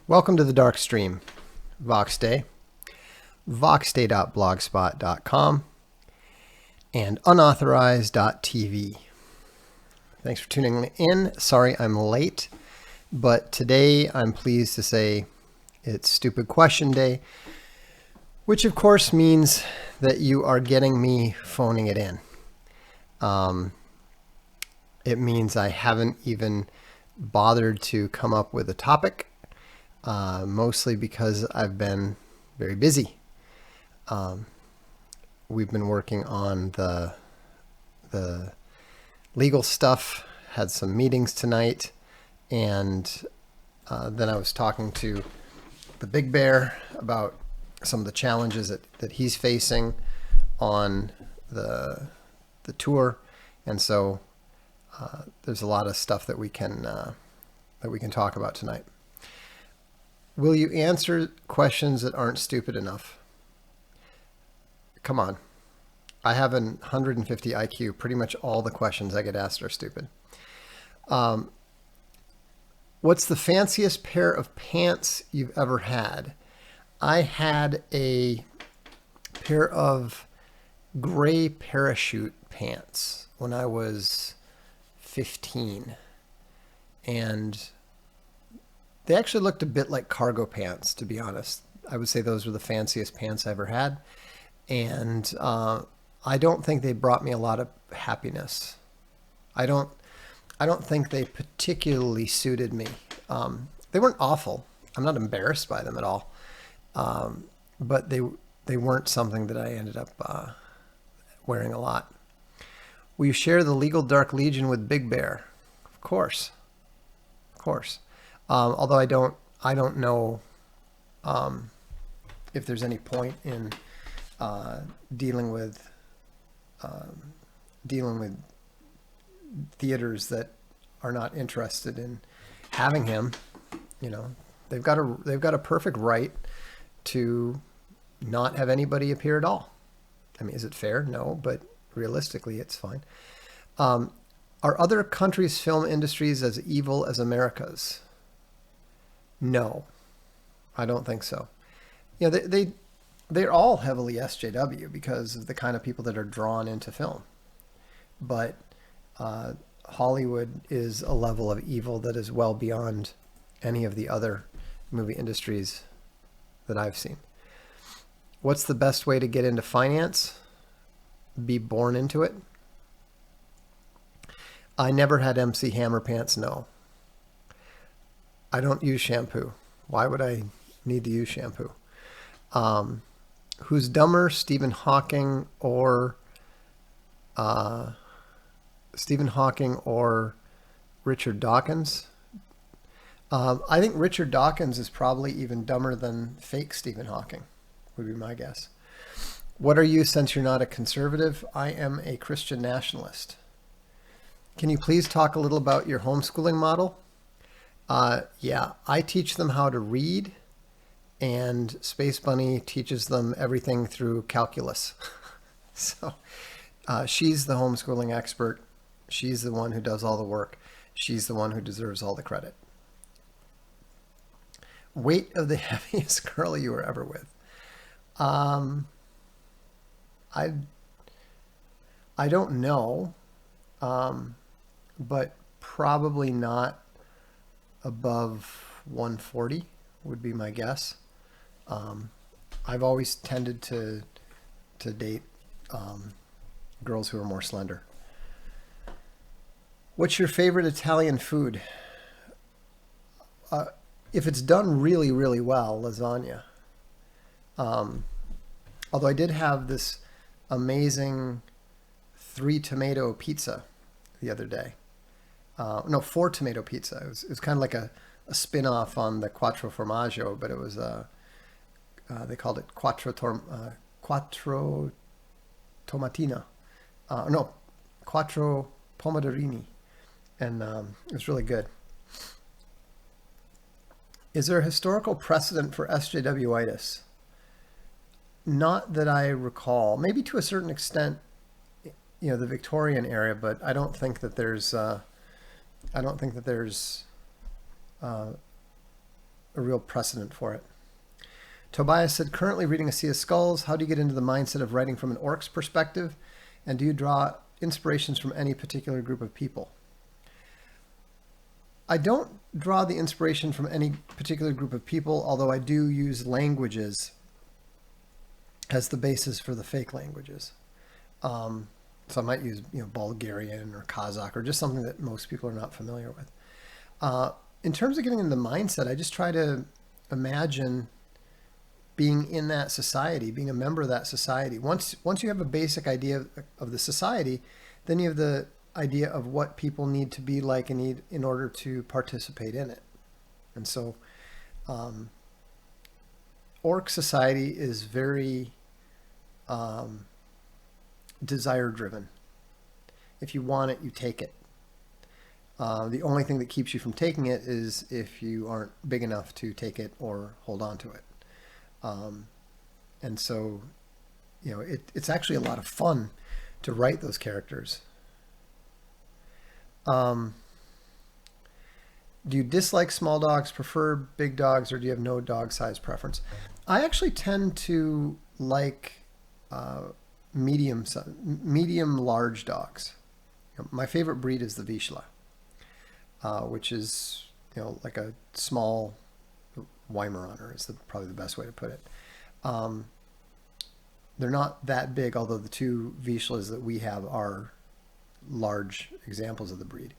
Welcome to the Darkstream, Voxday, voxday.blogspot.com, and unauthorized.tv. Thanks for tuning in. Sorry I'm late, but today I'm pleased to say it's Stupid Question Day, which of course means that you are getting me phoning it in. It means I haven't even bothered to come up with a topic. Mostly because I've been very busy. We've been working on the legal stuff, had some meetings tonight, and then I was talking to the Big Bear about some of the challenges that he's facing on the tour, and so there's a lot of stuff that we can talk about tonight. Will you answer questions that aren't stupid enough? Come on. I have an 150 IQ. Pretty much all the questions I get asked are stupid. What's the fanciest pair of pants you've ever had? I had a pair of gray parachute pants when I was 15. And they actually looked a bit like cargo pants, to be honest. I would say those were the fanciest pants I ever had. And I don't think they brought me a lot of happiness. I don't think they particularly suited me. They weren't awful. I'm not embarrassed by them at all. But they weren't something that I ended up wearing a lot. Will you share the Legal Dark Legion with Big Bear? Of course. Of course. Although I don't know if there's any point in dealing with theaters that are not interested in having him. You know, they've got a perfect right to not have anybody appear at all. I mean, is it fair? No, but realistically, it's fine. Are other countries' film industries as evil as America's? No, I don't think so. You know, they're all heavily SJW because of the kind of people that are drawn into film. But Hollywood is a level of evil that is well beyond any of the other movie industries that I've seen. What's the best way to get into finance? Be born into it. I never had MC Hammer pants, no. I don't use shampoo. Why would I need to use shampoo? Who's dumber, Stephen Hawking or Richard Dawkins? I think Richard Dawkins is probably even dumber than fake Stephen Hawking, would be my guess. What are you, since you're not a conservative? I am a Christian nationalist. Can you please talk a little about your homeschooling model? Yeah, I teach them how to read, and Space Bunny teaches them everything through calculus. So she's the homeschooling expert. She's the one who does all the work. She's the one who deserves all the credit. Weight of the heaviest girl you were ever with? I don't know, but probably not above 140 would be my guess. I've always tended to date girls who are more slender. What's your favorite Italian food? If it's done really, really well, lasagna. Although I did have this amazing 3-tomato pizza the other day. No, 4-tomato pizza. It was kind of like a spin-off on the quattro formaggio, but it was they called it quattro tomatina. No, quattro pomodorini, and it was really good. Is there a historical precedent for SJWitis? Not that I recall. Maybe to a certain extent, you know, the Victorian era, but I don't think that there's a real precedent for it. Tobias said, currently reading A Sea of Skulls. How do you get into the mindset of writing from an orc's perspective? And do you draw inspirations from any particular group of people? I don't draw the inspiration from any particular group of people, although I do use languages as the basis for the fake languages. So I might use, Bulgarian or Kazakh or just something that most people are not familiar with. In terms of getting into the mindset, I just try to imagine being in that society, being a member of that society. Once you have a basic idea of the society, then you have the idea of what people need to be like and need in order to participate in it. And so orc society is very desire driven. If you want it, you take it. The only thing that keeps you from taking it is if you aren't big enough to take it or hold on to it. And so, it's actually a lot of fun to write those characters. Do you dislike small dogs, prefer big dogs, or do you have no dog size preference? I actually tend to like medium large dogs. My favorite breed is the Vizsla, which is like a small Weimaraner is probably the best way to put it. They're not that big, although the two Vizslas that we have are large examples of the breed.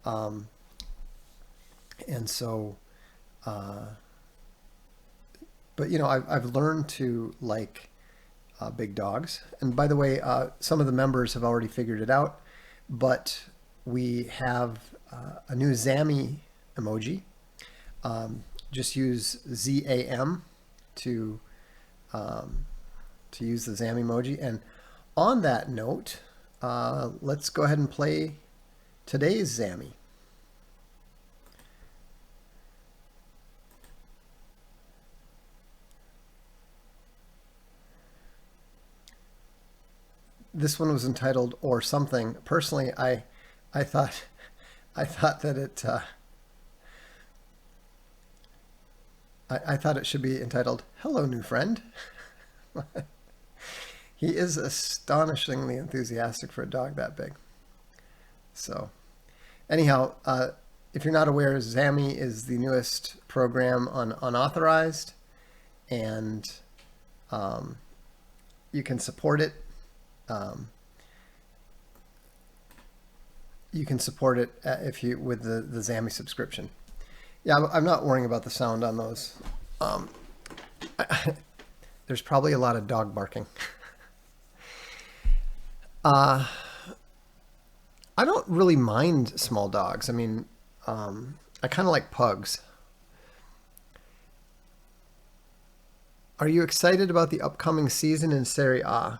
And so, but I've learned to like big dogs. And by the way, some of the members have already figured it out, but we have a new Zammy emoji. Just use ZAM to use the Zammy emoji. And on that note, let's go ahead and play today's Zammy. This one was entitled "Or Something." Personally, I thought that it I thought it should be entitled "Hello, New Friend." He is astonishingly enthusiastic for a dog that big. So anyhow, if you're not aware, Zammy is the newest program on Unauthorized, and you can support it. You can support it with the Zammy subscription. Yeah, I'm not worrying about the sound on those. There's probably a lot of dog barking. I don't really mind small dogs. I mean, I kind of like pugs. Are you excited about the upcoming season in Serie A?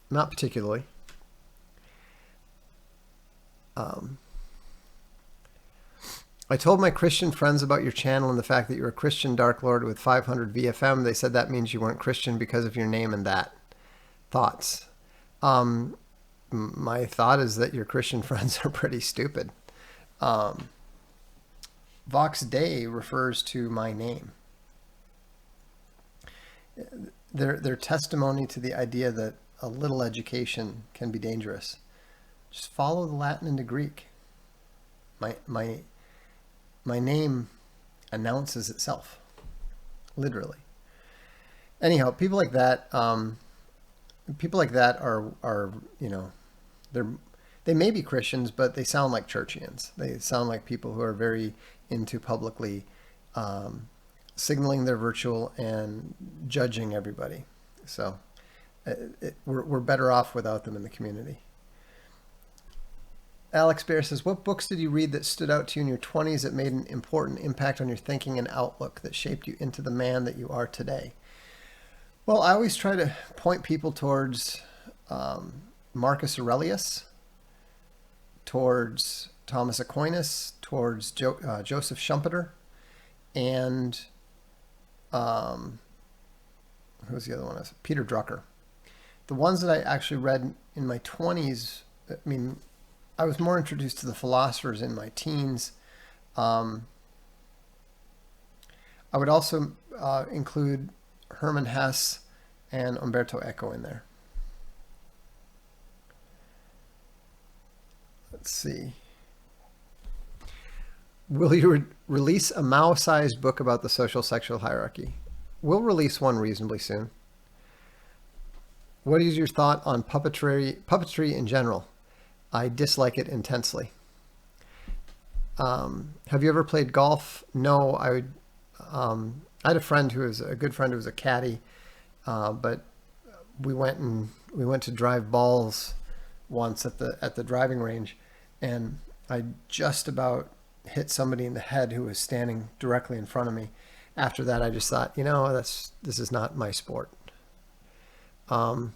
Not particularly. I told my Christian friends about your channel and the fact that you're a Christian Dark Lord with 500 VFM. They said that means you weren't Christian because of your name and that. Thoughts? My thought is that your Christian friends are pretty stupid. Vox Dei refers to my name. Their testimony to the idea that a little education can be dangerous. Just follow the Latin into Greek. My name announces itself, literally. Anyhow, people like that are they may be Christians, but they sound like churchians. They sound like people who are very into publicly signaling their virtue and judging everybody. So we're better off without them in the community. Alex Bear says, what books did you read that stood out to you in your 20s that made an important impact on your thinking and outlook that shaped you into the man that you are today? Well, I always try to point people towards Marcus Aurelius, towards Thomas Aquinas, towards Joseph Schumpeter, and who's the other one? Peter Drucker. The ones that I actually read in my 20s, I mean, I was more introduced to the philosophers in my teens. I I would also include Hermann Hesse and Umberto Eco in there. Let's see. Will you release a Mao-sized book about the social sexual hierarchy? We'll release one reasonably soon. What is your thought on puppetry in general? I dislike it intensely. Have you ever played golf? No, I had a friend who was a good friend who was a caddy, but we went to drive balls once at the driving range, and I just about hit somebody in the head who was standing directly in front of me. After that, I just thought, this is not my sport. Does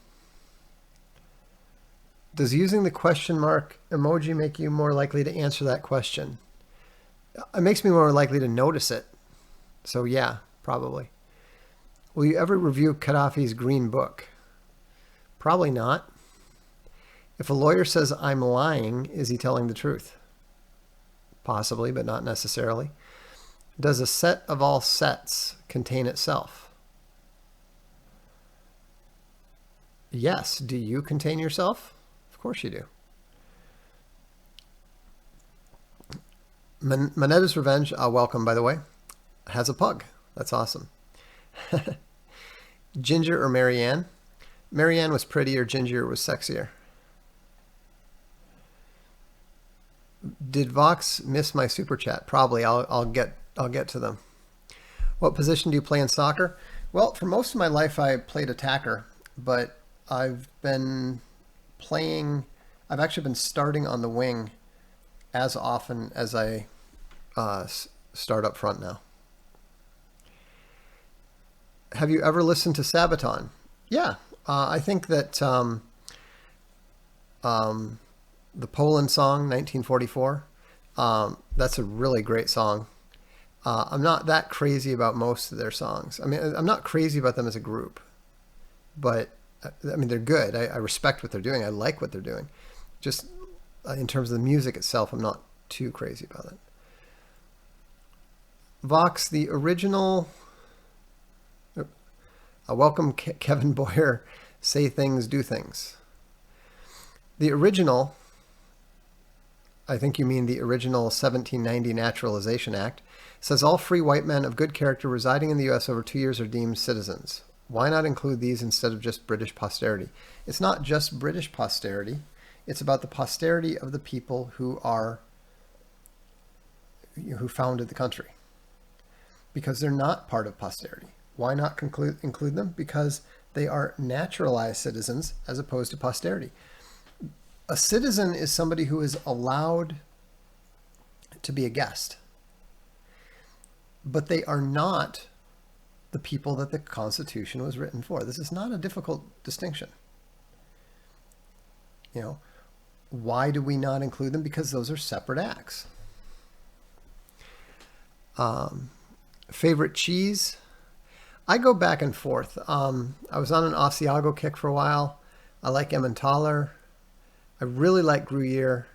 using the question mark emoji make you more likely to answer that question? It makes me more likely to notice it. So yeah, probably. Will you ever review Gaddafi's Green Book? Probably not. If a lawyer says I'm lying, is he telling the truth? Possibly, but not necessarily. Does a set of all sets contain itself? Yes. Do you contain yourself? Of course you do. Manetta's Revenge, welcome by the way, has a pug. That's awesome. Ginger or Marianne? Marianne was prettier, Ginger was sexier. Did Vox miss my super chat? Probably. I'll get to them. What position do you play in soccer? Well, for most of my life I played attacker, but I've actually been starting on the wing as often as I start up front now. Have you ever listened to Sabaton? Yeah, I think that the Poland song, 1944, that's a really great song. I'm not that crazy about most of their songs. I mean, I'm not crazy about them as a group, but I mean, they're good. I respect what they're doing. I like what they're doing. Just in terms of the music itself, I'm not too crazy about it. Vox, the original... welcome, Kevin Boyer. Say things, do things. The original, I think you mean the original 1790 Naturalization Act, says all free white men of good character residing in the U.S. over 2 years are deemed citizens. Why not include these instead of just British posterity? It's not just British posterity. It's about the posterity of the people who founded the country. Because they're not part of posterity. Why not include them? Because they are naturalized citizens as opposed to posterity. A citizen is somebody who is allowed to be a guest. But they are not the people that the Constitution was written for. This is not a difficult distinction. Why do we not include them? Because those are separate acts. Favorite cheese? I go back and forth. I was on an Asiago kick for a while. I like Emmentaler. I really like Gruyere.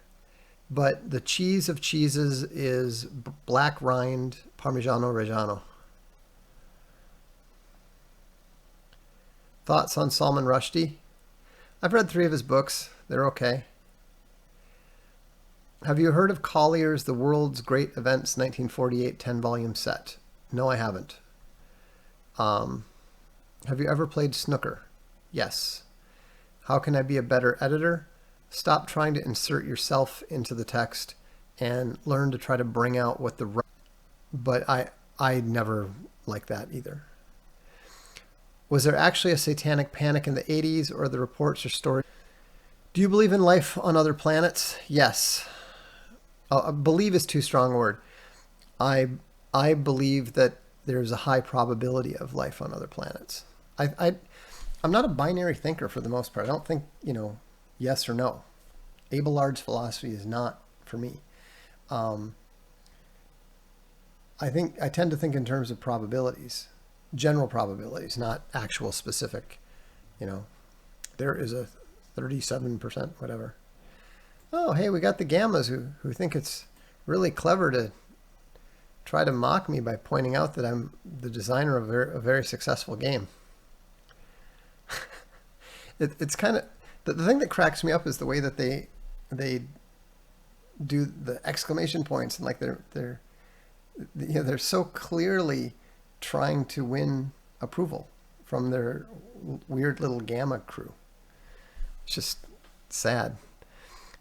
But the cheese of cheeses is black rind Parmigiano Reggiano. Thoughts on Salman Rushdie? I've read 3 of his books. They're okay. Have you heard of Collier's The World's Great Events 1948 10-volume set? No, I haven't. Have you ever played snooker? Yes. How can I be a better editor? Stop trying to insert yourself into the text and learn to try to bring out what the... But I never liked that either. Was there actually a satanic panic in the 80s, or the reports or stories? Do you believe in life on other planets? Yes. Believe is too strong a word. I believe that there's a high probability of life on other planets. I'm not a binary thinker for the most part. I don't think, yes or no. Abelard's philosophy is not for me. I tend to think in terms of probabilities, general probabilities, not actual specific, there is a 37%, whatever. Oh, hey, we got the gammas who think it's really clever to try to mock me by pointing out that I'm the designer of a very successful game. It's kind of the thing that cracks me up is the way that they do the exclamation points, and like they're so clearly trying to win approval from their weird little gamma crew. It's just sad.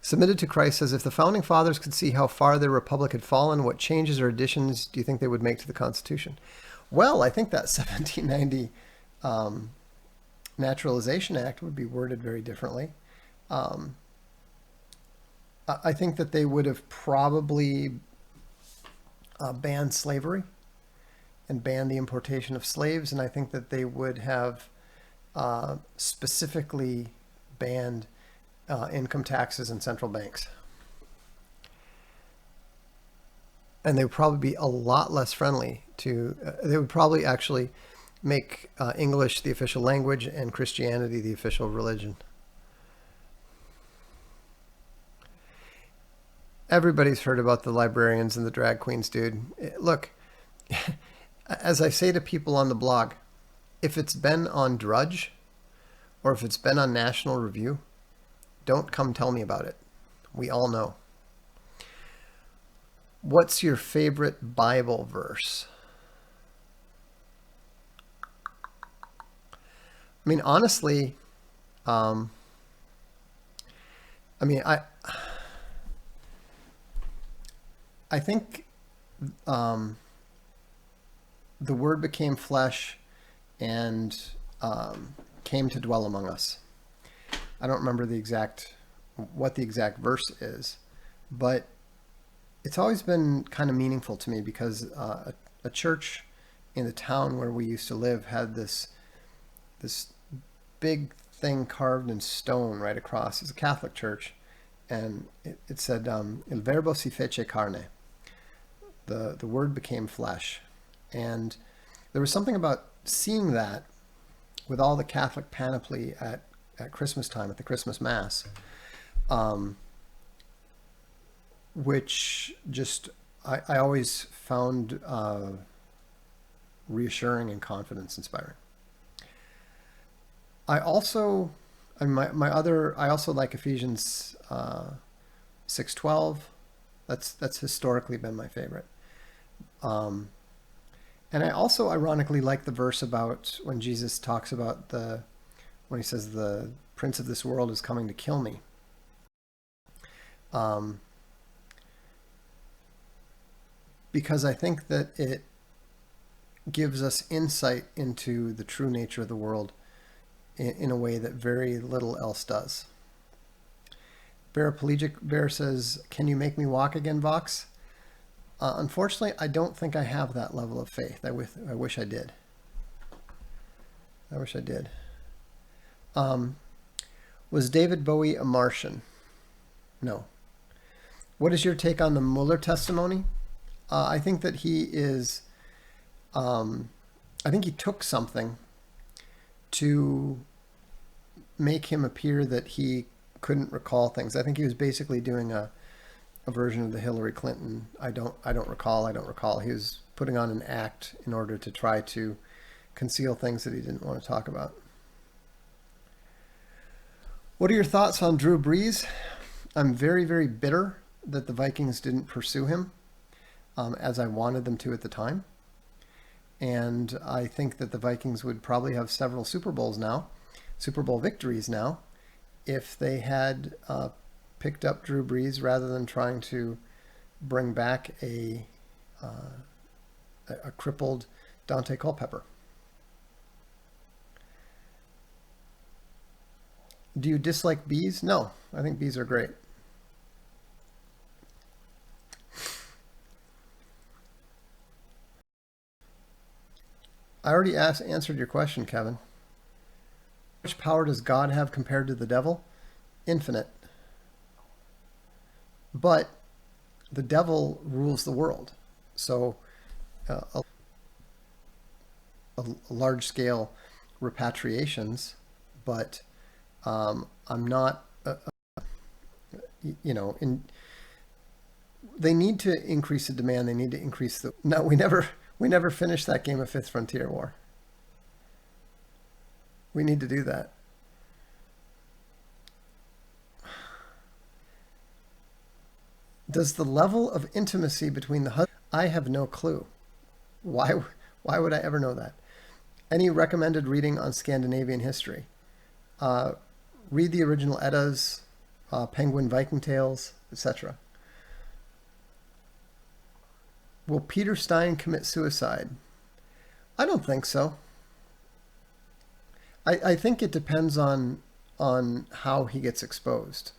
Submitted to Christ says, if the founding fathers could see how far their republic had fallen, what changes or additions do you think they would make to the Constitution? Well, I think that 1790 Naturalization Act would be worded very differently. I think that they would have probably banned slavery and banned the importation of slaves, and I think that they would have specifically banned income taxes and central banks. And they would probably be a lot less friendly to, they would probably actually make English the official language and Christianity the official religion. Everybody's heard about the librarians and the drag queens, dude. Look, as I say to people on the blog, if it's been on Drudge or if it's been on National Review, don't come tell me about it. We all know. What's your favorite Bible verse? I mean, honestly, I think the Word became flesh and came to dwell among us. I don't remember what the exact verse is, but it's always been kind of meaningful to me because a church in the town where we used to live had this big thing carved in stone right across. It's a Catholic church, and it said, Il verbo si fece carne. The Word became flesh. And there was something about seeing that with all the Catholic panoply at Christmas time, at the Christmas Mass, which just I always found reassuring and confidence inspiring. I also like Ephesians 6:12. That's historically been my favorite. And I also ironically like the verse about when Jesus talks about when he says the prince of this world is coming to kill me. Because I think that it gives us insight into the true nature of the world in a way that very little else does. Paraplegic Bear says, can you make me walk again, Vox? Unfortunately, I don't think I have that level of faith. I wish I did. I wish I did. Was David Bowie a Martian? No. What is your take on the Mueller testimony? I think that he is, I think he took something to make him appear that he couldn't recall things. I think he was basically doing a version of the Hillary Clinton, I don't recall. He was putting on an act in order to try to conceal things that he didn't want to talk about. What are your thoughts on Drew Brees? I'm very, very bitter that the Vikings didn't pursue him as I wanted them to at the time. And I think that the Vikings would probably have several Super Bowl victories now, if they had picked up Drew Brees rather than trying to bring back a crippled Dante Culpepper. Do you dislike bees? No, I think bees are great. I already answered your question, Kevin. How much power does God have compared to the devil? Infinite. But the devil rules the world. So a large-scale repatriations, but I'm not, They need to increase the demand. They need to increase the. No, we never finished that game of Fifth Frontier War. We need to do that. Does the level of intimacy between the husband? I have no clue. Why? Why would I ever know that? Any recommended reading on Scandinavian history? Read the original Eddas, Penguin Viking Tales, etc. Will Peter Stein commit suicide? I don't think so. I think it depends on how he gets exposed.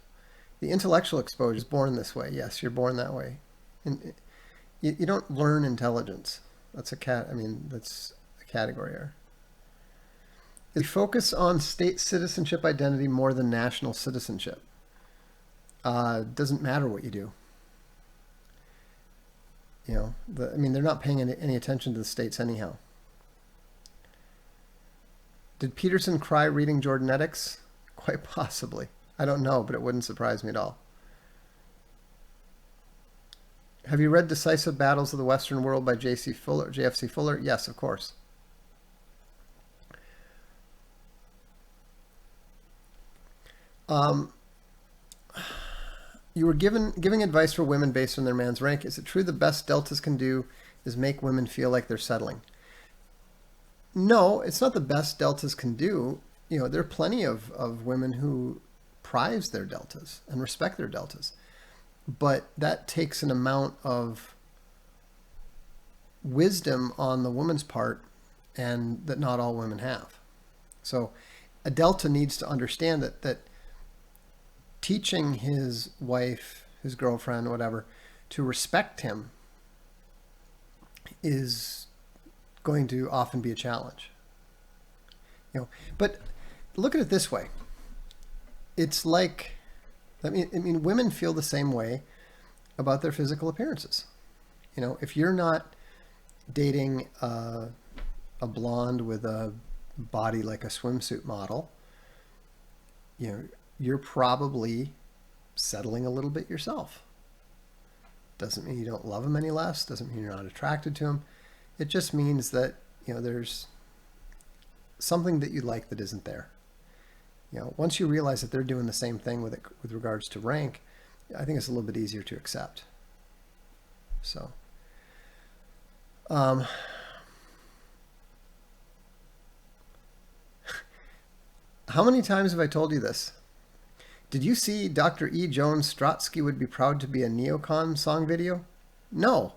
The intellectual exposure is born this way. Yes, you're born that way. And you don't learn intelligence. That's that's a category error. Is we focus on state citizenship identity more than national citizenship? Doesn't matter what you do. They're not paying any attention to the states anyhow. Did Peterson cry reading Jordanetics? Quite possibly. I don't know, but it wouldn't surprise me at all. Have you read Decisive Battles of the Western World by J.F.C. Fuller? Yes, of course. You were giving advice for women based on their man's rank. Is it true the best deltas can do is make women feel like they're settling? No, it's not the best deltas can do. There are plenty of women who prize their deltas and respect their deltas. But that takes an amount of wisdom on the woman's part, and that not all women have. So a delta needs to understand that teaching his wife, his girlfriend, whatever, to respect him is going to often be a challenge. But look at it this way. It's like, women feel the same way about their physical appearances. If you're not dating a blonde with a body like a swimsuit model, you're probably settling a little bit yourself. Doesn't mean you don't love him any less. Doesn't mean you're not attracted to him. It just means that, there's something that you like that isn't there. Once you realize that they're doing the same thing with regards to rank, I think it's a little bit easier to accept. So, how many times have I told you this? Did you see Dr. E. Jones Strotsky would be proud to be a neocon song video? No,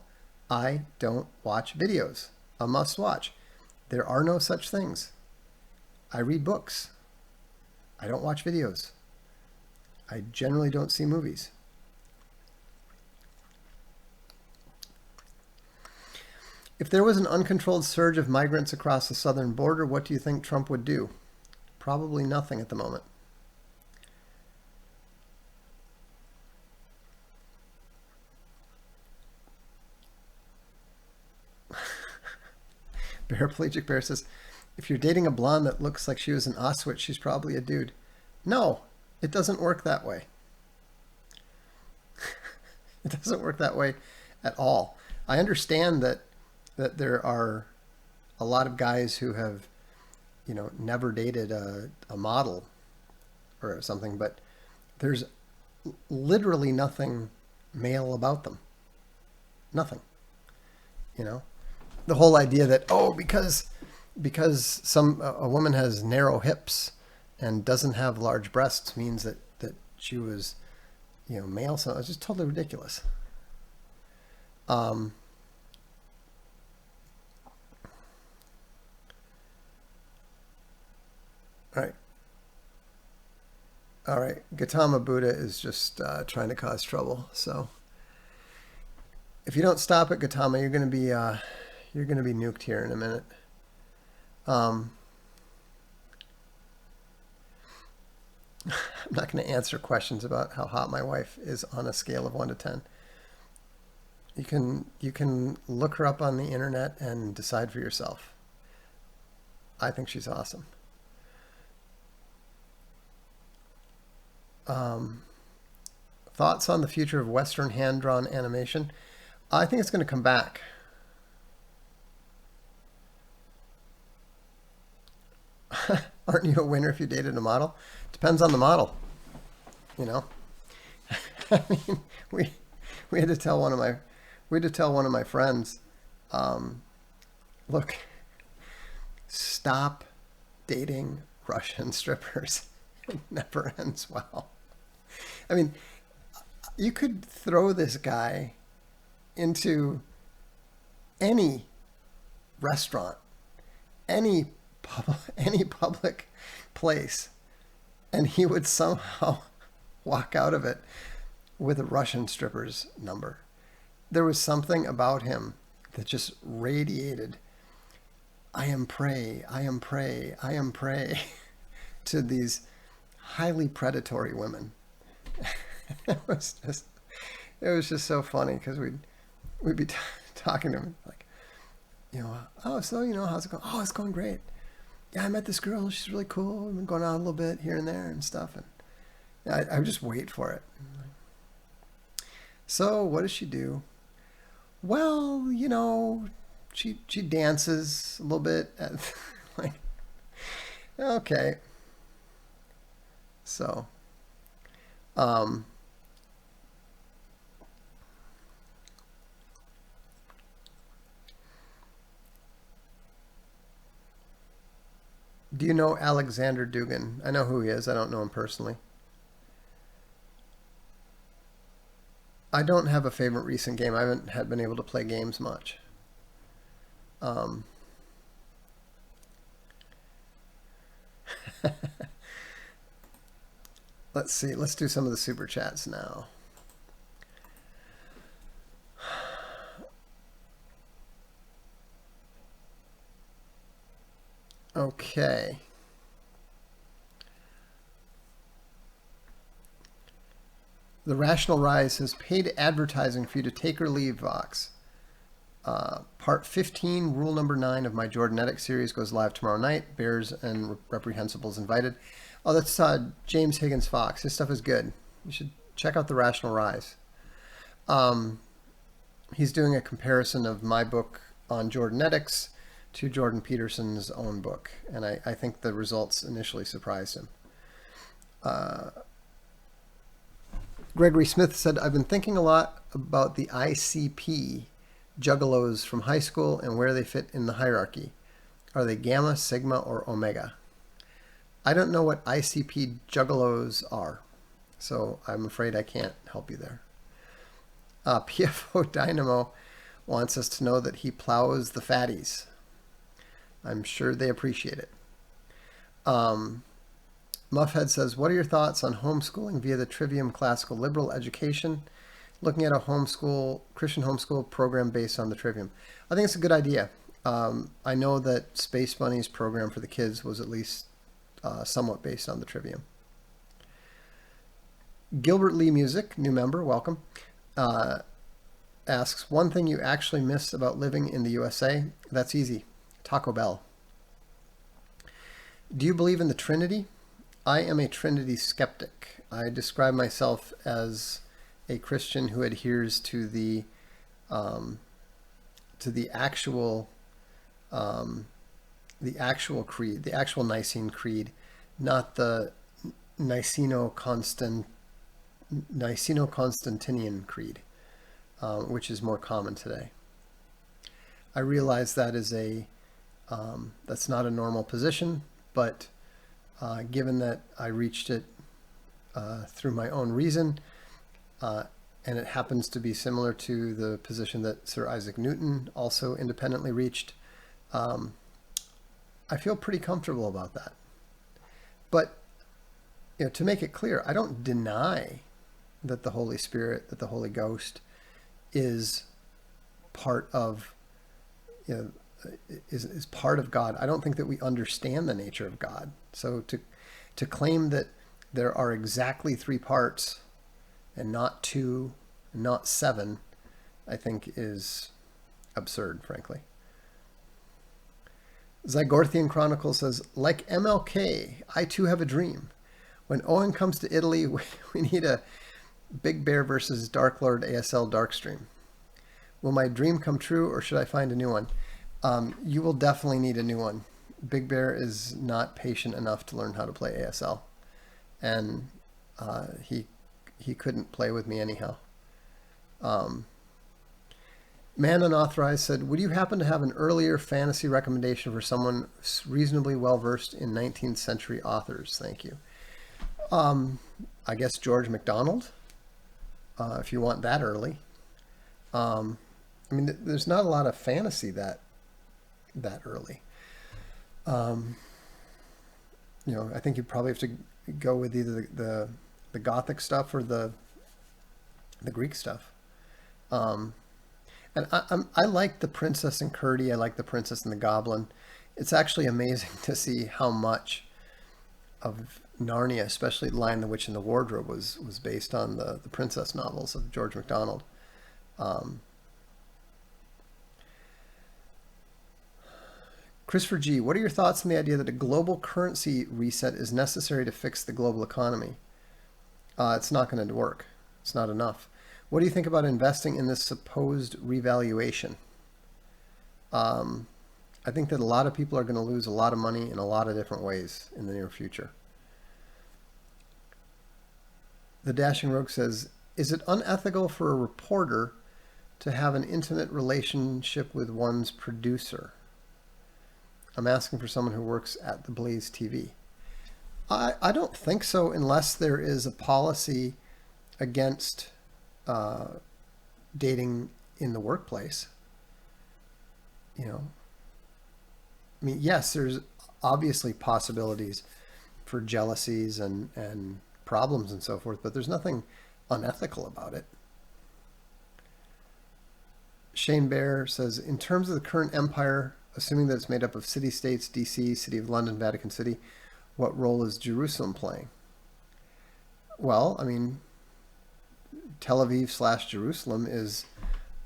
I don't watch videos. A must watch. There are no such things. I read books. I don't watch videos. I generally don't see movies. If there was an uncontrolled surge of migrants across the southern border, what do you think Trump would do? Probably nothing at the moment. Paraplegic Bear says, if you're dating a blonde that looks like she was in Auschwitz, she's probably a dude. No, it doesn't work that way. It doesn't work that way at all. I understand that there are a lot of guys who have, never dated a model or something, but there's literally nothing male about them. Nothing. The whole idea that, because a woman has narrow hips and doesn't have large breasts means that she was, male. So it's just totally ridiculous. All right. Gautama Buddha is just trying to cause trouble. So if you don't stop it, Gautama, you're going to be nuked here in a minute. I'm not going to answer questions about how hot my wife is on a scale of 1 to 10. You can look her up on the internet and decide for yourself. I think she's awesome. Thoughts on the future of Western hand-drawn animation? I think it's going to come back. Aren't you a winner if you dated a model? Depends on the model. You know, I mean, we had to tell one of my friends, look, stop dating Russian strippers. It never ends well. I mean, you could throw this guy into any restaurant, any public place, and he would somehow walk out of it with a Russian stripper's number. There was something about him that just radiated, I am prey, I am prey, I am prey, to these highly predatory women. It was just so funny, because we'd be talking to him like, oh, so, how's it going? Oh, it's going great. Yeah, I met this girl. She's really cool. We've been going out a little bit here and there and stuff. And I would just wait for it. So what does she do? Well, she dances a little bit. Like, okay. So, do you know Alexander Dugan? I know who he is. I don't know him personally. I don't have a favorite recent game. I haven't been able to play games much. Let's see. Let's do some of the super chats now. Okay. The Rational Rise has paid advertising for you to take or leave, Vox. Part 15, rule number 9 of my Jordanetic series goes live tomorrow night. Bears and reprehensibles invited. Oh, that's James Higgins Fox. His stuff is good. You should check out The Rational Rise. He's doing a comparison of my book on Jordanetics to Jordan Peterson's own book, and I think the results initially surprised him. Gregory Smith said, I've been thinking a lot about the ICP juggalos from high school and where they fit in the hierarchy. Are they Gamma, Sigma, or Omega? I don't know what ICP juggalos are, so I'm afraid I can't help you there. PFO Dynamo wants us to know that he plows the fatties. I'm sure they appreciate it. Muffhead says, what are your thoughts on homeschooling via the Trivium Classical Liberal Education? Looking at a Christian homeschool program based on the Trivium. I think it's a good idea. I know that Space Bunny's program for the kids was at least somewhat based on the Trivium. Gilbert Lee Music, new member, welcome, asks, one thing you actually miss about living in the USA? That's easy. Taco Bell. Do you believe in the Trinity? I am a Trinity skeptic. I describe myself as a Christian who adheres to the actual creed, the actual Nicene Creed, not the Niceno-Constantinian Creed, which is more common today. I realize that is that's not a normal position, but given that I reached it through my own reason, and it happens to be similar to the position that Sir Isaac Newton also independently reached, I feel pretty comfortable about that. But to make it clear, I don't deny that the Holy Spirit, that the Holy Ghost is part of, is part of God. I don't think that we understand the nature of God. So to claim that there are exactly 3 parts and not 2, not 7, I think is absurd, frankly. Zygorthian Chronicle says, like MLK, I too have a dream. When Owen comes to Italy, we need a Big Bear versus Dark Lord ASL Darkstream. Will my dream come true, or should I find a new one? You will definitely need a new one. Big Bear is not patient enough to learn how to play ASL, and he couldn't play with me anyhow. Man Unauthorized said, would you happen to have an earlier fantasy recommendation for someone reasonably well-versed in 19th century authors? Thank you. I guess George MacDonald, if you want that early. I mean, there's not a lot of fantasy that early. You know, I think you probably have to go with either the Gothic stuff or the Greek stuff. And I like The Princess and Curdie. I like The Princess and the Goblin. It's actually amazing to see how much of Narnia, especially Lion, the Witch, and the Wardrobe, was based on the princess novels of George MacDonald. Christopher G., what are your thoughts on the idea that a global currency reset is necessary to fix the global economy? It's not going to work. It's not enough. What do you think about investing in this supposed revaluation? I think that a lot of people are going to lose a lot of money in a lot of different ways in the near future. The Dashing Rogue says, is it unethical for a reporter to have an intimate relationship with one's producer? I'm asking for someone who works at the Blaze TV. I don't think so, unless there is a policy against dating in the workplace. You know, I mean, yes, there's obviously possibilities for jealousies and problems and so forth, but there's nothing unethical about it. Shane Bear says, in terms of the current empire, assuming that it's made up of city-states, DC, City of London, Vatican City, what role is Jerusalem playing? Well, I mean, Tel Aviv / Jerusalem is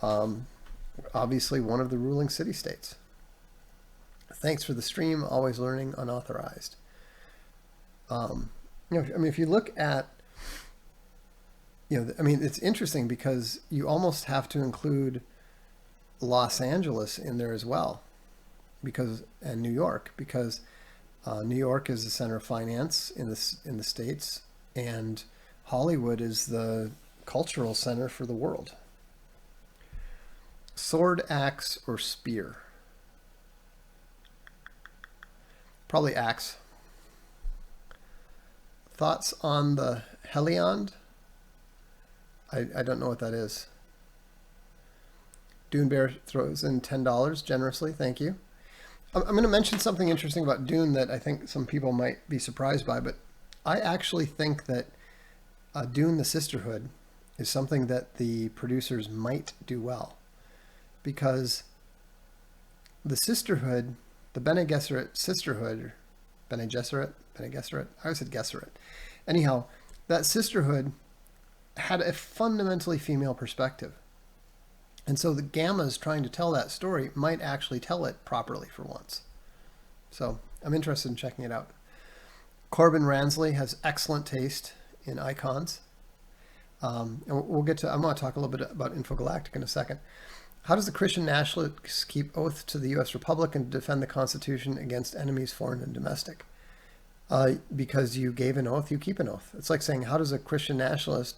obviously one of the ruling city-states. Thanks for the stream. Always learning, unauthorized. You know, I mean, if you look at, you know, I mean, it's interesting because you almost have to include Los Angeles in there as well, and New York, because New York is the center of finance in the States, and Hollywood is the cultural center for the world. Sword, axe, or spear? Probably axe. Thoughts on the Heliond? I don't know what that is. Dune Bear throws in $10 generously. Thank you. I'm going to mention something interesting about Dune that I think some people might be surprised by, but I actually think that Dune: The Sisterhood is something that the producers might do well, because the Sisterhood, the Bene Gesserit Sisterhood, Bene Gesserit, I always said Gesserit. Anyhow, that sisterhood had a fundamentally female perspective. And so the Gammas trying to tell that story might actually tell it properly for once. So I'm interested in checking it out. Corbin Ransley has excellent taste in icons. And we'll get to, I'm going to talk a little bit about Infogalactic in a second. How does the Christian nationalists keep oath to the U.S. Republic and defend the Constitution against enemies, foreign and domestic? Because you gave an oath, you keep an oath. It's like saying, how does a Christian nationalist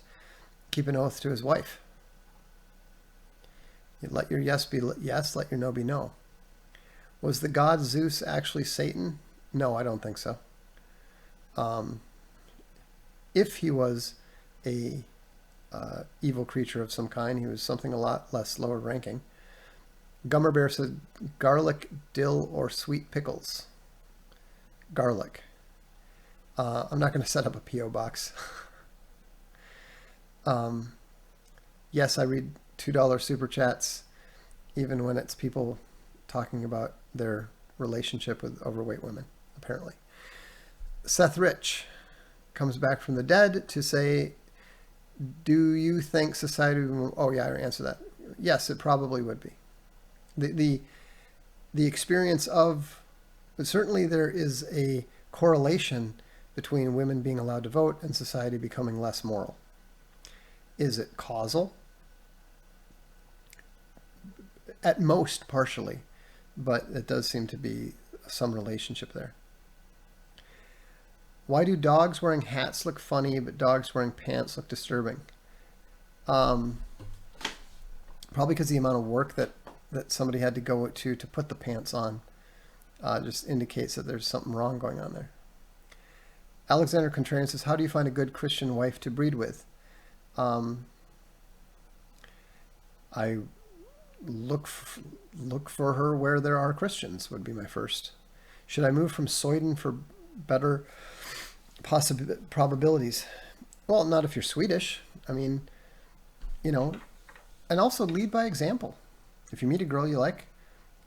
keep an oath to his wife? You let your yes be yes, let your no be no. Was the god Zeus actually Satan? No, I don't think so. If he was a evil creature of some kind, he was something a lot less lower ranking. Gummer Bear said, garlic, dill, or sweet pickles? Garlic. I'm not going to set up a P.O. box. Yes, I read $2 super chats, even when it's people talking about their relationship with overweight women, apparently. Seth Rich comes back from the dead to say, do you think society will... Oh, yeah, I answered that. Yes, it probably would be. The experience of... But certainly there is a correlation between women being allowed to vote and society becoming less moral. Is it causal? At most, partially, but it does seem to be some relationship there. Why do dogs wearing hats look funny, but dogs wearing pants look disturbing? Um, Probably because the amount of work that somebody had to go to put the pants on just indicates that there's something wrong going on there. Alexander Contrarian says, how do you find a good Christian wife to breed with? I look for her where there are Christians would be my first. Should I move from Sweden for better probabilities? Well, not if you're Swedish. I mean, you know, and also lead by example. If you meet a girl you like,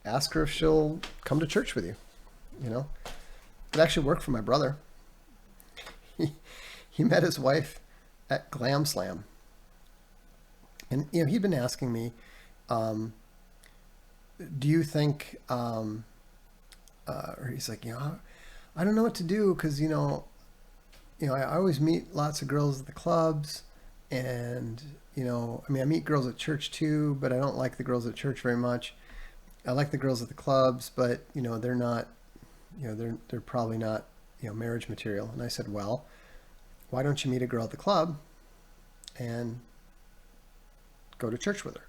ask her if she'll come to church with you. You know, it actually worked for my brother. He met his wife at Glam Slam. And, you know, he'd been asking me, do you think, or he's like, you know, I don't know what to do because, you know, I always meet lots of girls at the clubs and, you know, I mean, I meet girls at church too, but I don't like the girls at church very much. I like the girls at the clubs, but, you know, they're not, you know, they're probably not, you know, marriage material. And I said, well, why don't you meet a girl at the club and go to church with her?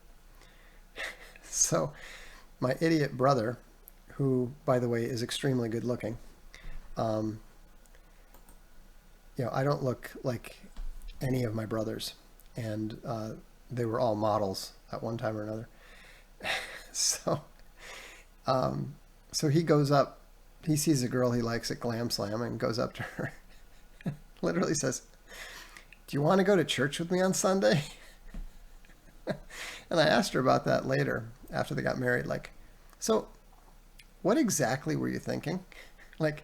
So my idiot brother, who, by the way, is extremely good looking, you know, I don't look like any of my brothers, and they were all models at one time or another. So, so he goes up, he sees a girl he likes at Glam Slam and goes up to her, literally says, do you want to go to church with me on Sunday? And I asked her about that later after they got married. Like, so what exactly were you thinking? Like,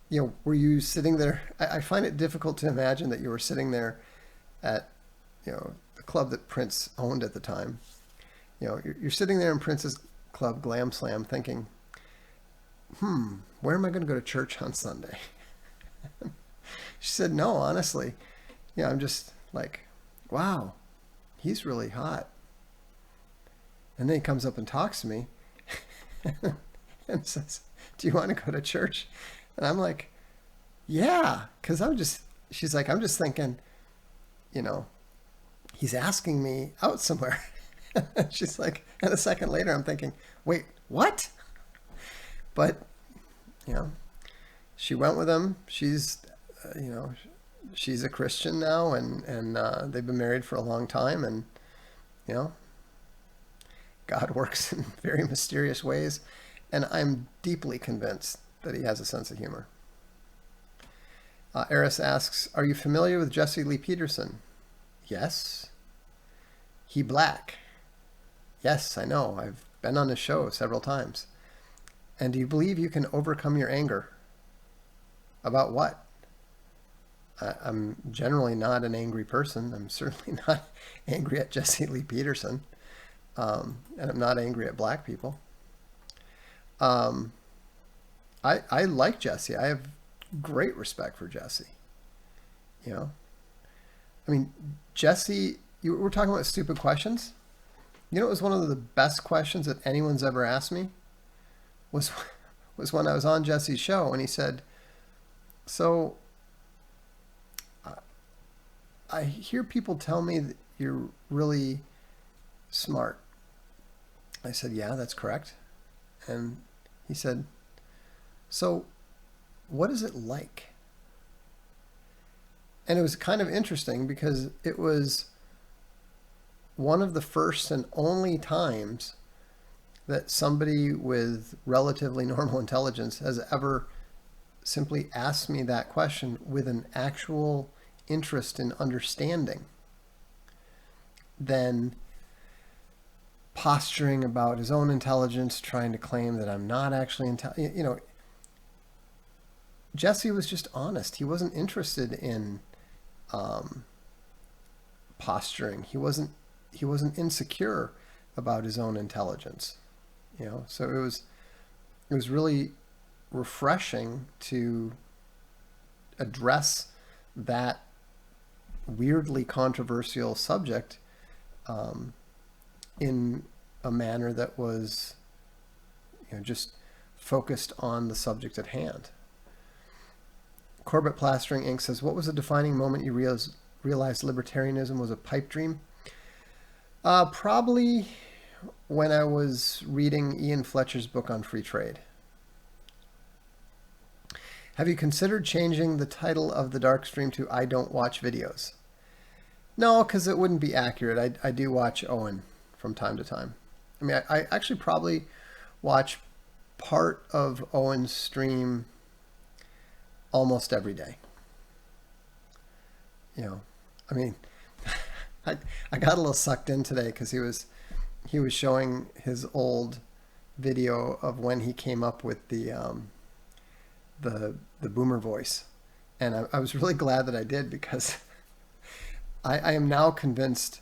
you know, were you sitting there? I find it difficult to imagine that you were sitting there at, you know, the club that Prince owned at the time. You know, you're sitting there in Prince's club, Glam Slam, thinking, where am I going to go to church on Sunday? She said, no, honestly, you know, I'm just like, wow, he's really hot. And then he comes up and talks to me and says, do you want to go to church? And I'm like, yeah, because she's like, I'm just thinking, you know, he's asking me out somewhere. She's like, and a second later, I'm thinking, wait, what? But, you know, she went with him. She's, you know, she's a Christian now, and they've been married for a long time, and, you know, God works in very mysterious ways, and I'm deeply convinced that he has a sense of humor. Eris asks, are you familiar with Jesse Lee Peterson? Yes. He black. Yes, I know. I've been on his show several times. And do you believe you can overcome your anger? About what? I'm generally not an angry person. I'm certainly not angry at Jesse Lee Peterson. And I'm not angry at black people. I like Jesse. I have great respect for Jesse. You know, I mean, Jesse, you were talking about stupid questions. You know, it was one of the best questions that anyone's ever asked me was when I was on Jesse's show, and he said, so I hear people tell me that you're really smart. I said, yeah, that's correct. And he said, so what is it like? And it was kind of interesting because it was one of the first and only times that somebody with relatively normal intelligence has ever simply asked me that question with an actual interest in understanding than posturing about his own intelligence, trying to claim that I'm not actually intelligent. You know, Jesse was just honest. He wasn't interested in posturing. He wasn't insecure about his own intelligence. You know, so it was really refreshing to address that weirdly controversial subject in a manner that was, just focused on the subject at hand. Corbett Plastering Inc. says, what was the defining moment you realized libertarianism was a pipe dream? Probably when I was reading Ian Fletcher's book on free trade. Have you considered changing the title of the Darkstream to I Don't Watch Videos? No, because it wouldn't be accurate. I do watch Owen from time to time. I mean, I actually probably watch part of Owen's stream almost every day. I mean, I got a little sucked in today because he was showing his old video of when he came up with the boomer voice, and I was really glad that I did, because I am now convinced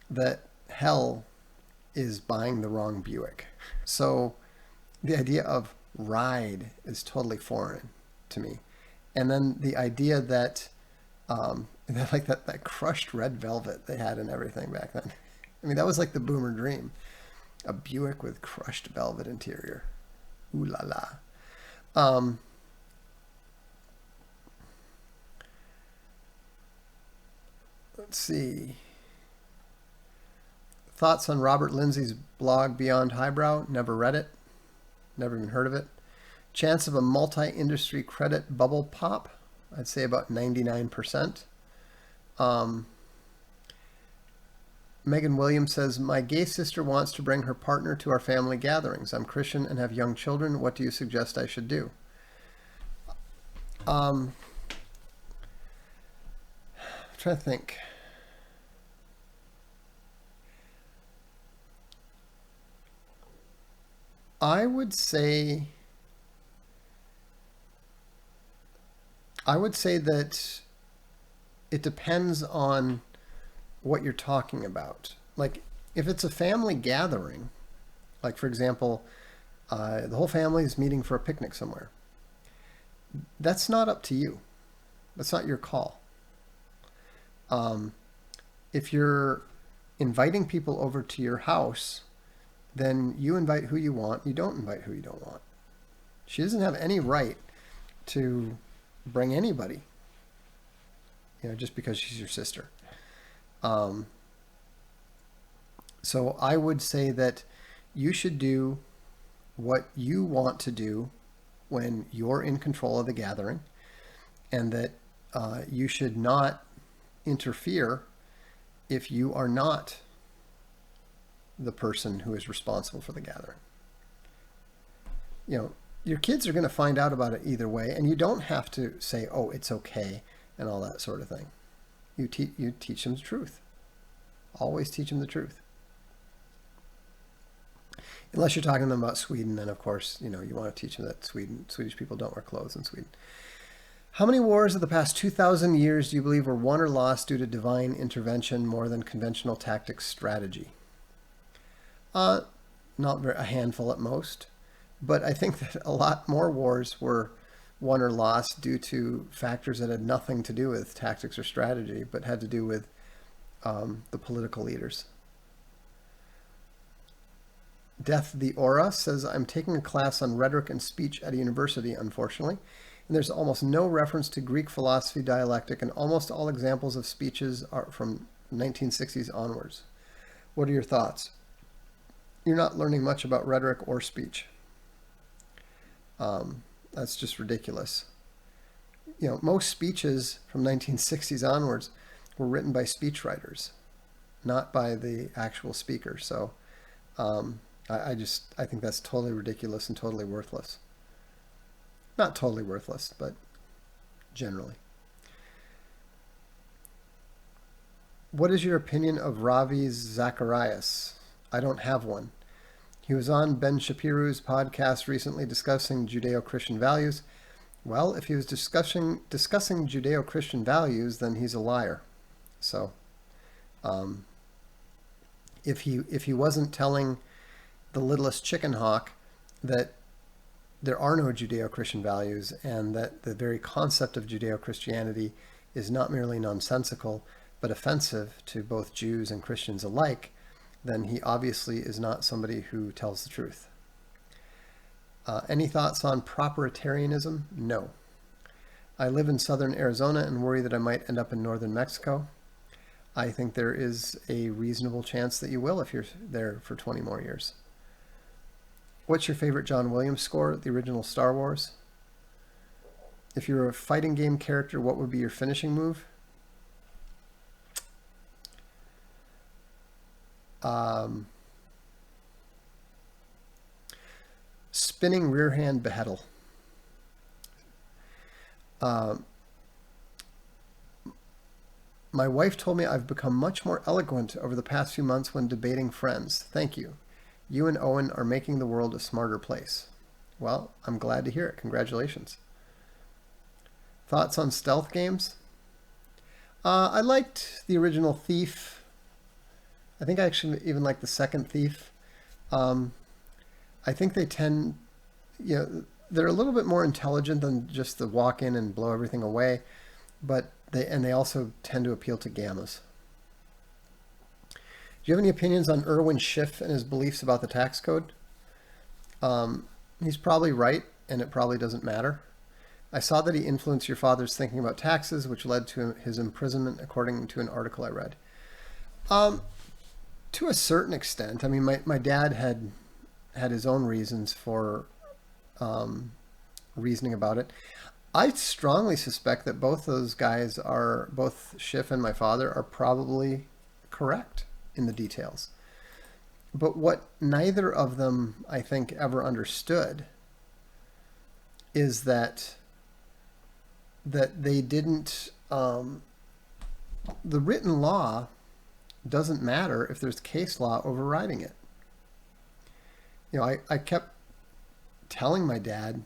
that hell is buying the wrong Buick. So the idea of ride is totally foreign to me, and then the idea that like that crushed red velvet they had and everything back then. I mean, that was like the boomer dream. A Buick with crushed velvet interior. Ooh la la. Let's see. Thoughts on Robert Lindsay's blog Beyond Highbrow? Never read it. Never even heard of it. Chance of a multi-industry credit bubble pop? I'd say about 99%. Megan Williams says, my gay sister wants to bring her partner to our family gatherings. I'm Christian and have young children. What do you suggest I should do? I'm trying to think. I would say that it depends on what you're talking about. Like, if it's a family gathering, like, for example, the whole family is meeting for a picnic somewhere, that's not up to you. That's not your call. If you're inviting people over to your house, then you invite who you want. You don't invite who you don't want. She doesn't have any right to bring anybody, just because she's your sister. So I would say that you should do what you want to do when you're in control of the gathering, and that you should not interfere if you are not the person who is responsible for the gathering. Your kids are going to find out about it either way, and you don't have to say, oh, it's okay, and all that sort of thing. You teach them the truth. Always teach them the truth. Unless you're talking to them about Sweden, then of course, you want to teach them that Swedish people don't wear clothes in Sweden. How many wars of the past 2,000 years do you believe were won or lost due to divine intervention more than conventional tactics strategy? Not a handful at most, but I think that a lot more wars were won or lost due to factors that had nothing to do with tactics or strategy, but had to do with the political leaders. Death the Aura says, I'm taking a class on rhetoric and speech at a university, unfortunately, and there's almost no reference to Greek philosophy dialectic, and almost all examples of speeches are from 1960s onwards. What are your thoughts? You're not learning much about rhetoric or speech. That's just ridiculous. Most speeches from 1960s onwards were written by speechwriters, not by the actual speaker. So I think that's totally ridiculous and totally worthless. Not totally worthless, but generally. What is your opinion of Ravi Zacharias? I don't have one. He was on Ben Shapiro's podcast recently discussing Judeo-Christian values. Well, if he was discussing Judeo-Christian values, then he's a liar. So, if he wasn't telling the littlest chicken hawk that there are no Judeo-Christian values and that the very concept of Judeo-Christianity is not merely nonsensical, but offensive to both Jews and Christians alike, then he obviously is not somebody who tells the truth. Any thoughts on properitarianism? No. I live in southern Arizona and worry that I might end up in northern Mexico. I think there is a reasonable chance that you will if you're there for 20 more years. What's your favorite John Williams score, the original Star Wars? If you're a fighting game character, what would be your finishing move? Spinning rear hand beheadle. My wife told me I've become much more eloquent over the past few months when debating friends. Thank you. You and Owen are making the world a smarter place. Well, I'm glad to hear it. Congratulations. Thoughts on stealth games? I liked the original Thief. I think I actually even like the second Thief. I think they tend, they're a little bit more intelligent than just the walk in and blow everything away, but they also tend to appeal to gammas. Do you have any opinions on Irwin Schiff and his beliefs about the tax code? He's probably right, and it probably doesn't matter. I saw that he influenced your father's thinking about taxes, which led to his imprisonment, according to an article I read. To a certain extent. I mean, my dad had his own reasons for reasoning about it. I strongly suspect that both those guys both Schiff and my father are probably correct in the details. But what neither of them, I think, ever understood is that they didn't, the written law doesn't matter if there's case law overriding it. I kept telling my dad,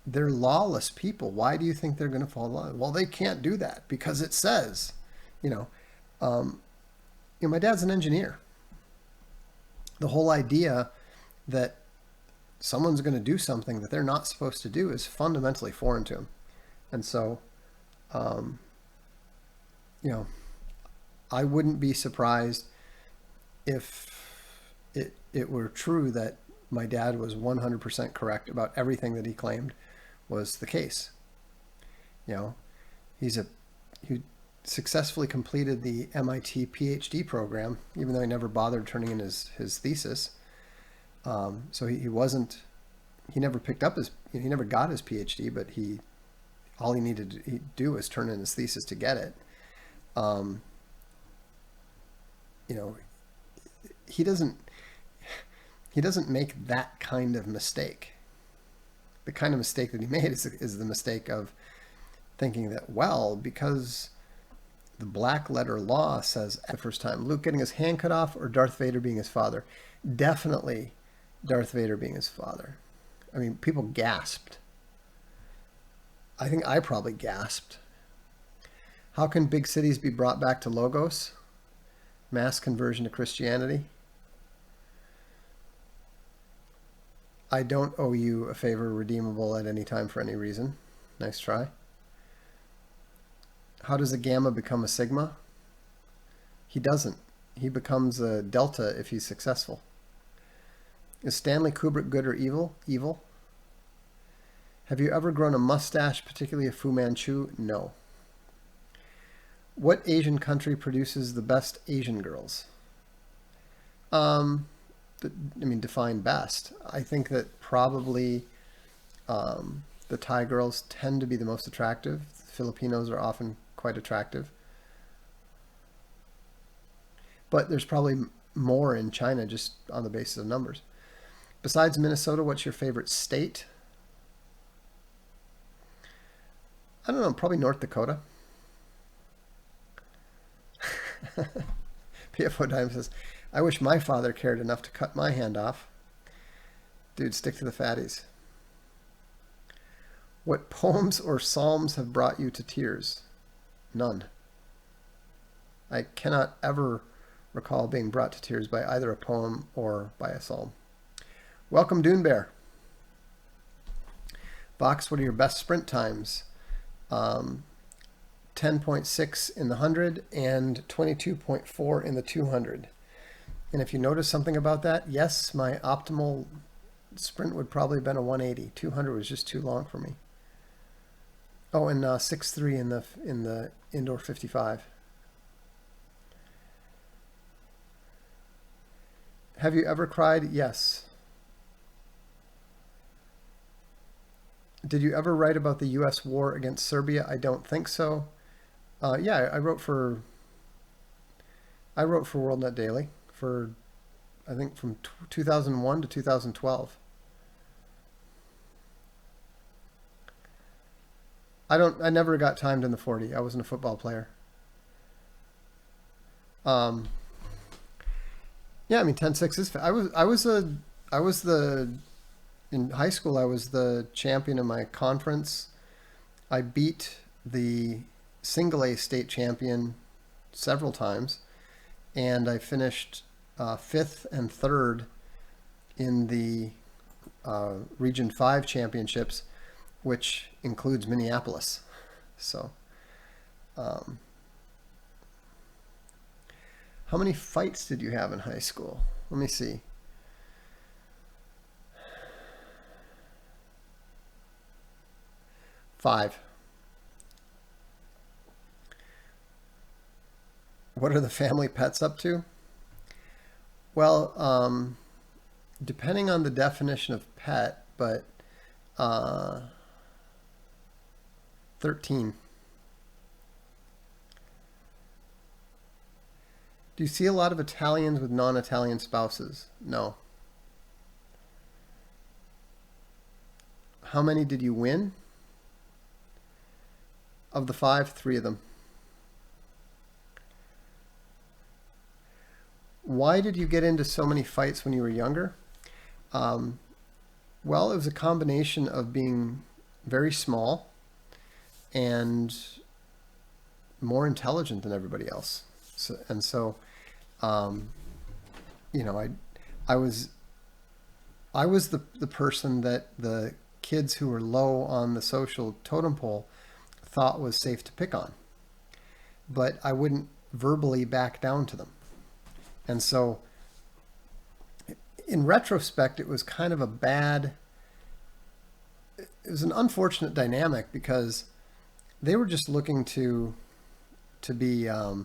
they're lawless people. Why do you think they're going to follow the law? Well, they can't do that because it says, my dad's an engineer. The whole idea that someone's going to do something that they're not supposed to do is fundamentally foreign to him. And so, I wouldn't be surprised if it were true that my dad was 100% correct about everything that he claimed was the case. He successfully completed the MIT PhD program, even though he never bothered turning in his thesis. So he never picked up he never got his PhD, but all he needed to do was turn in his thesis to get it. He doesn't make that kind of mistake. The kind of mistake that he made is the mistake of thinking that, well, because the black letter law says at the first time, Luke getting his hand cut off or Darth Vader being his father. Definitely Darth Vader being his father. I mean, people gasped. I think I probably gasped. How can big cities be brought back to Logos? Mass conversion to Christianity? I don't owe you a favor redeemable at any time for any reason. Nice try. How does a gamma become a sigma? He doesn't. He becomes a delta if he's successful. Is Stanley Kubrick good or evil? Evil. Have you ever grown a mustache, particularly a Fu Manchu? No. What Asian country produces the best Asian girls? Define best. I think that probably the Thai girls tend to be the most attractive. Filipinos are often quite attractive. But there's probably more in China just on the basis of numbers. Besides Minnesota, what's your favorite state? I don't know, probably North Dakota. PFO Dime says, I wish my father cared enough to cut my hand off. Dude, stick to the fatties. What poems or psalms have brought you to tears? None. I cannot ever recall being brought to tears by either a poem or by a psalm. Welcome, Dune Bear. Vox, what are your best sprint times? 10.6 in the 100 and 22.4 in the 200. And if you notice something about that, yes, my optimal sprint would probably have been a 180. 200 was just too long for me. Oh, and 6.3 in the indoor 55. Have you ever cried? Yes. Did you ever write about the U.S. war against Serbia? I don't think so. Yeah, I wrote for WorldNet Daily for, I think, from 2001 to 2012. I never got timed in the 40. I wasn't a football player. Yeah, I mean 10.6 is. I was the in high school. I was the champion of my conference. I beat the single A state champion several times, and I finished fifth and third in the Region 5 championships, which includes Minneapolis. So, how many fights did you have in high school? Let me see. Five. What are the family pets up to? Well, depending on the definition of pet, but 13. Do you see a lot of Italians with non-Italian spouses? No. How many did you win? Of the five, 3 of them. Why did you get into so many fights when you were younger? Well, it was a combination of being very small and more intelligent than everybody else. So, you know, I was the person that the kids who were low on the social totem pole thought was safe to pick on, but I wouldn't verbally back down to them. And so in retrospect, it was kind of it was an unfortunate dynamic because they were just looking to be, to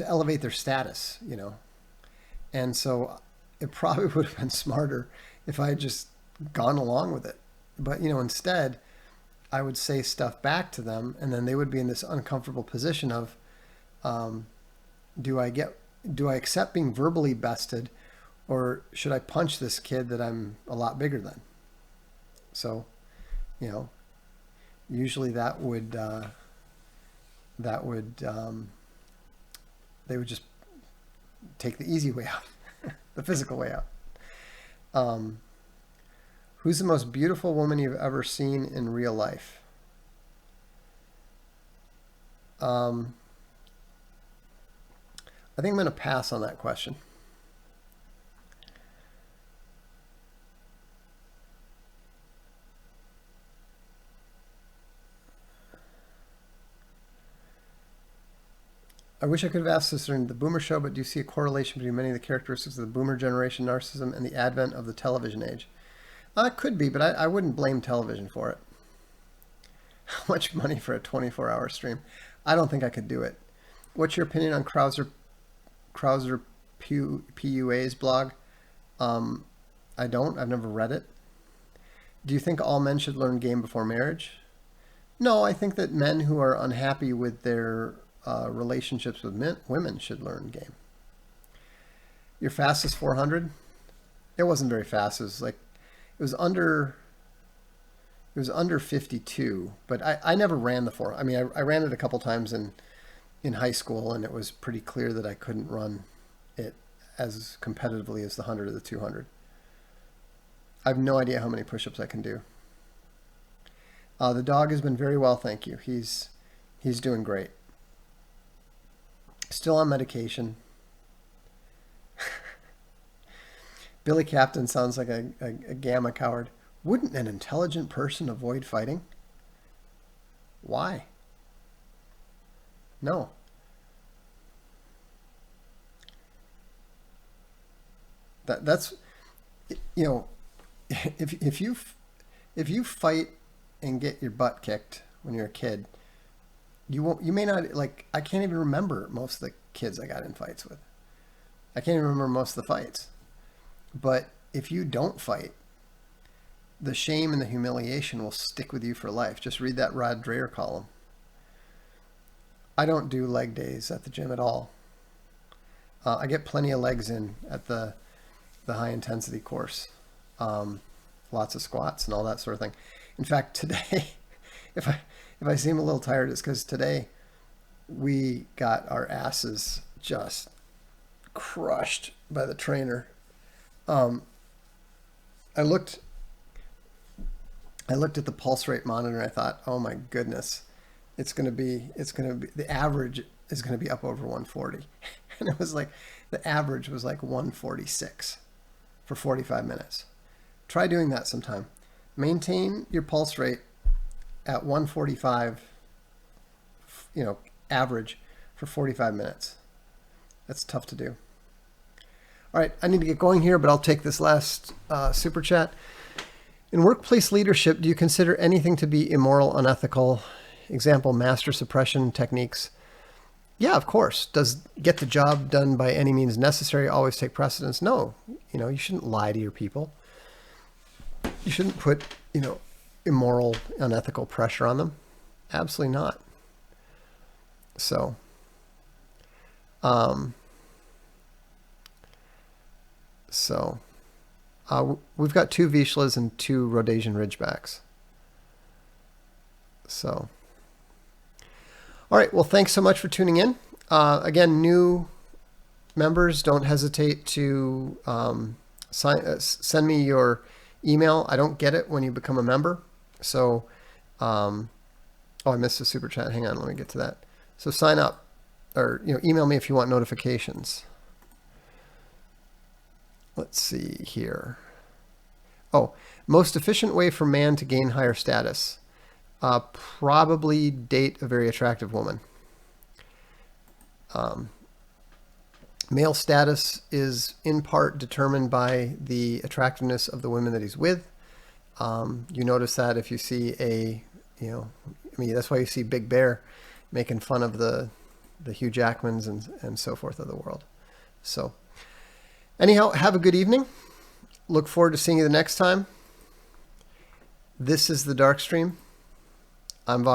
elevate their status, you know. And so it probably would have been smarter if I had just gone along with it. But, you know, instead, I would say stuff back to them, and then they would be in this uncomfortable position of, do I accept being verbally bested, or should I punch this kid that I'm a lot bigger than? So, you know, usually they would just take the easy way out, the physical way out. Who's the most beautiful woman you've ever seen in real life? I think I'm going to pass on that question. I wish I could have asked this during the Boomer Show, but do you see a correlation between many of the characteristics of the Boomer generation narcissism and the advent of the television age? It could be, but I wouldn't blame television for it. How much money for a 24-hour stream? I don't think I could do it. What's your opinion on Krauser PUA's blog? I don't. I've never read it. Do you think all men should learn game before marriage? No, I think that men who are unhappy with their relationships with women should learn game. Your fastest 400? It wasn't very fast. It was under 52, but I never ran the 400. I mean, I ran it a couple times in high school, and it was pretty clear that I couldn't run it as competitively as the 100 or the 200. I have no idea how many push-ups I can do. The dog has been very well, thank you. He's doing great. Still on medication. Billy Captain sounds like a gamma coward. Wouldn't an intelligent person avoid fighting? Why? No. That's, you know, if you fight and get your butt kicked when you're a kid, you may not, like, I can't even remember most of the kids I got in fights with. I can't even remember most of the fights. But if you don't fight, the shame and the humiliation will stick with you for life. Just read that Rod Dreher column. I don't do leg days at the gym at all. I get plenty of legs in at the high intensity course. Lots of squats and all that sort of thing. In fact, today, if I seem a little tired, it's because today we got our asses just crushed by the trainer. I looked at the pulse rate monitor and I thought, oh my goodness, it's gonna be the average is gonna be up over 140. And it was like the average was like 146 for 45 minutes. Try doing that sometime. Maintain your pulse rate at 145, average for 45 minutes. That's tough to do. All right, I need to get going here, but I'll take this last super chat. In workplace leadership, do you consider anything to be immoral, unethical? Example, master suppression techniques. Yeah, of course. Does get the job done by any means necessary always take precedence? No. You shouldn't lie to your people. You shouldn't put, immoral, unethical pressure on them. Absolutely not. So, we've got 2 Vizslas and 2 Rhodesian Ridgebacks. So, all right. Well, thanks so much for tuning in. Again, new members, don't hesitate to send me your email. I don't get it when you become a member. So, I missed a super chat. Hang on, let me get to that. So sign up, or email me if you want notifications. Let's see here. Oh, most efficient way for man to gain higher status. Probably date a very attractive woman. Male status is in part determined by the attractiveness of the women that he's with. You notice that if you see that's why you see Big Bear making fun of the Hugh Jackmans and so forth of the world. So anyhow, have a good evening. Look forward to seeing you the next time. This is the Darkstream. I'm Vox.